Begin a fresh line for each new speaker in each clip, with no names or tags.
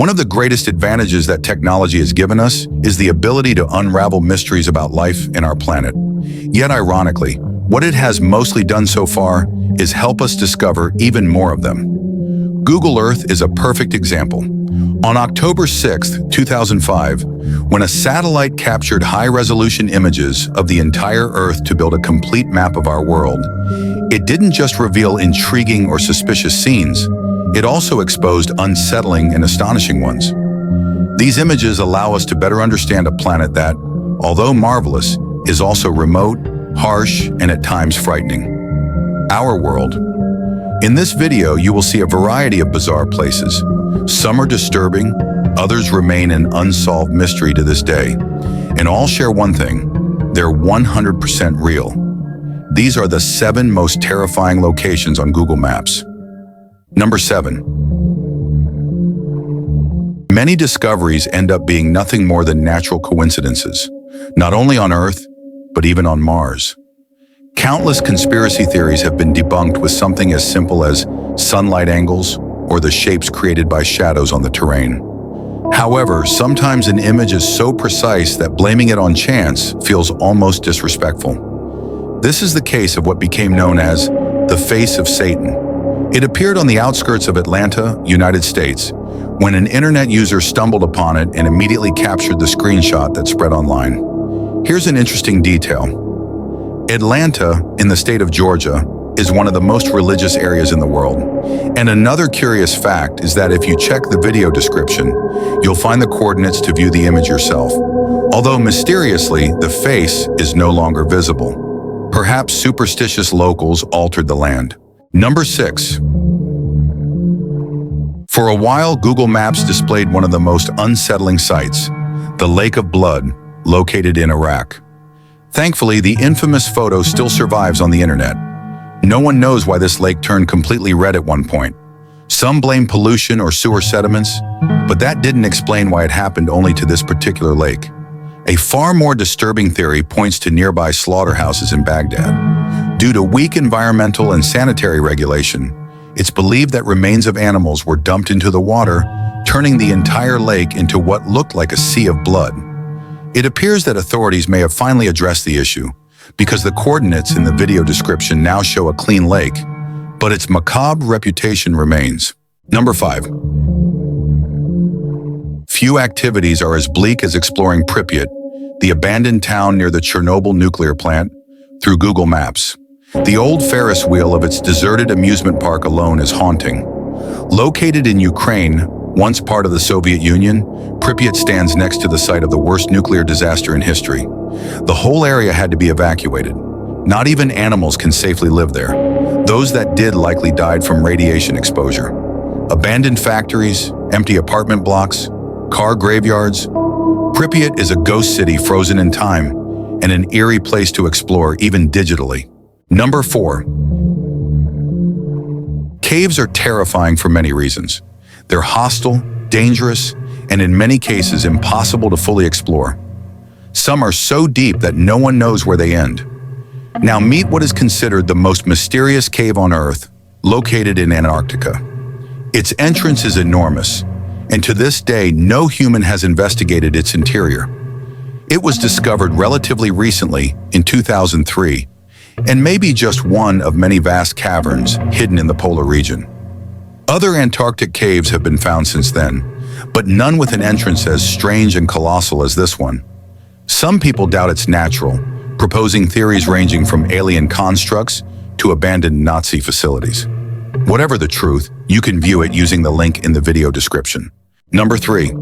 One of the greatest advantages that technology has given us is the ability to unravel mysteries about life in our planet. Yet ironically, what it has mostly done so far is help us discover even more of them. Google Earth is a perfect example. On October 6, 2005, when a satellite captured high-resolution images of the entire Earth to build a complete map of our world, it didn't just reveal intriguing or suspicious scenes, it also exposed unsettling and astonishing ones. These images allow us to better understand a planet that, although marvelous, is also remote, harsh, and at times frightening. Our world. In this video, you will see a variety of bizarre places. Some are disturbing, others remain an unsolved mystery to this day. And all share one thing: they're 100% real. These are the 7 most terrifying locations on Google Maps. Number 7. Many discoveries end up being nothing more than natural coincidences, not only on Earth, but even on Mars. Countless conspiracy theories have been debunked with something as simple as sunlight angles or the shapes created by shadows on the terrain. However, sometimes an image is so precise that blaming it on chance feels almost disrespectful. This is the case of what became known as the face of Satan. It appeared on the outskirts of Atlanta, United States, when an internet user stumbled upon it and immediately captured the screenshot that spread online. Here's an interesting detail. Atlanta, in the state of Georgia, is one of the most religious areas in the world. And another curious fact is that if you check the video description, you'll find the coordinates to view the image yourself. Although mysteriously, the face is no longer visible. Perhaps superstitious locals altered the land. Number 6. For a while, Google Maps displayed one of the most unsettling sights, the Lake of Blood, located in Iraq. Thankfully, the infamous photo still survives on the internet. No one knows why this lake turned completely red at one point. Some blame pollution or sewer sediments, but that didn't explain why it happened only to this particular lake. A far more disturbing theory points to nearby slaughterhouses in Baghdad. Due to weak environmental and sanitary regulation, it's believed that remains of animals were dumped into the water, turning the entire lake into what looked like a sea of blood. It appears that authorities may have finally addressed the issue, because the coordinates in the video description now show a clean lake, but its macabre reputation remains. Number 5. Few activities are as bleak as exploring Pripyat, the abandoned town near the Chernobyl nuclear plant, through Google Maps. The old Ferris wheel of its deserted amusement park alone is haunting. Located in Ukraine, once part of the Soviet Union, Pripyat stands next to the site of the worst nuclear disaster in history. The whole area had to be evacuated. Not even animals can safely live there. Those that did likely died from radiation exposure. Abandoned factories, empty apartment blocks, car graveyards. Pripyat is a ghost city frozen in time and an eerie place to explore even digitally. Number 4. Caves are terrifying for many reasons. They're hostile, dangerous, and in many cases impossible to fully explore. Some are so deep that no one knows where they end. Now meet what is considered the most mysterious cave on Earth, located in Antarctica. Its entrance is enormous, and to this day, no human has investigated its interior. It was discovered relatively recently, in 2003, and may be just one of many vast caverns hidden in the polar region. Other Antarctic caves have been found since then, but none with an entrance as strange and colossal as this one. Some people doubt it's natural, proposing theories ranging from alien constructs to abandoned Nazi facilities. Whatever the truth, you can view it using the link in the video description. Number 3.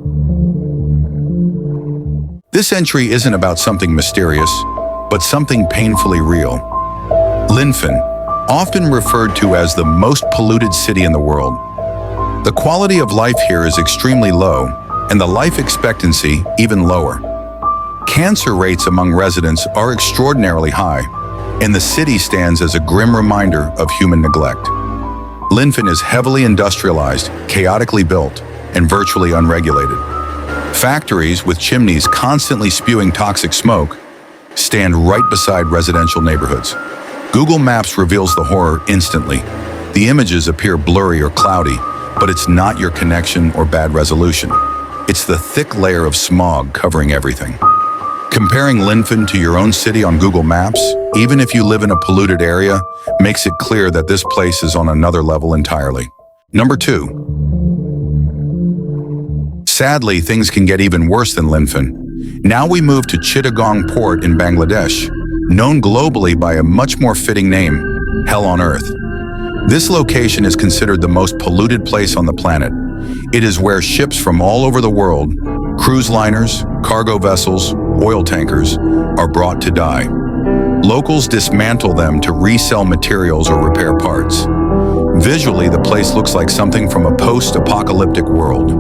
This entry isn't about something mysterious, but something painfully real. Linfen, often referred to as the most polluted city in the world. The quality of life here is extremely low, and the life expectancy even lower. Cancer rates among residents are extraordinarily high, and the city stands as a grim reminder of human neglect. Linfen is heavily industrialized, chaotically built, and virtually unregulated. Factories with chimneys constantly spewing toxic smoke stand right beside residential neighborhoods. Google Maps reveals the horror instantly. The images appear blurry or cloudy, But it's not your connection or bad resolution. It's the thick layer of smog covering everything. Comparing Linfen to your own city on Google Maps, even if you live in a polluted area, makes it clear that this place is on another level entirely. Number 2. Sadly, things can get even worse than Linfen. Now we move to Chittagong Port in Bangladesh, known globally by a much more fitting name, Hell on Earth. This location is considered the most polluted place on the planet. It is where ships from all over the world, cruise liners, cargo vessels, oil tankers, are brought to die. Locals dismantle them to resell materials or repair parts. Visually, the place looks like something from a post-apocalyptic world.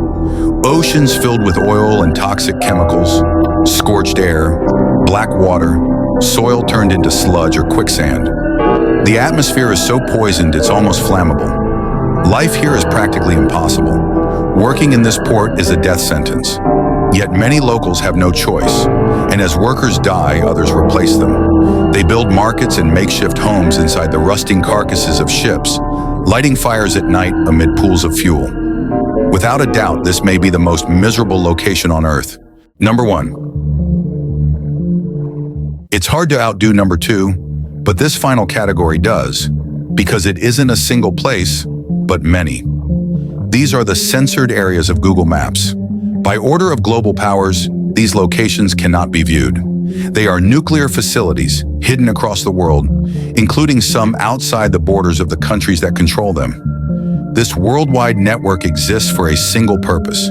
Oceans filled with oil and toxic chemicals, scorched air, black water, soil turned into sludge or quicksand. The atmosphere is so poisoned it's almost flammable. Life here is practically impossible. Working in this port is a death sentence. Yet many locals have no choice, and as workers die, others replace them. They build markets and makeshift homes inside the rusting carcasses of ships, lighting fires at night amid pools of fuel. Without a doubt, this may be the most miserable location on Earth. Number 1. It's hard to outdo number 2, but this final category does, because it isn't a single place, but many. These are the censored areas of Google Maps. By order of global powers, these locations cannot be viewed. They are nuclear facilities hidden across the world, including some outside the borders of the countries that control them. This worldwide network exists for a single purpose,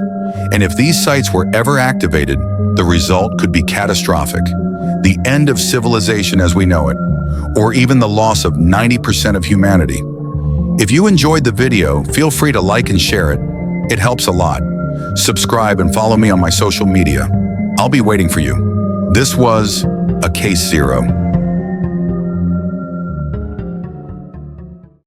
and if these sites were ever activated, the result could be catastrophic. The end of civilization as we know it, or even the loss of 90% of humanity. If you enjoyed the video, feel free to like and share it. It helps a lot. Subscribe and follow me on my social media. I'll be waiting for you. This was a Case Zero.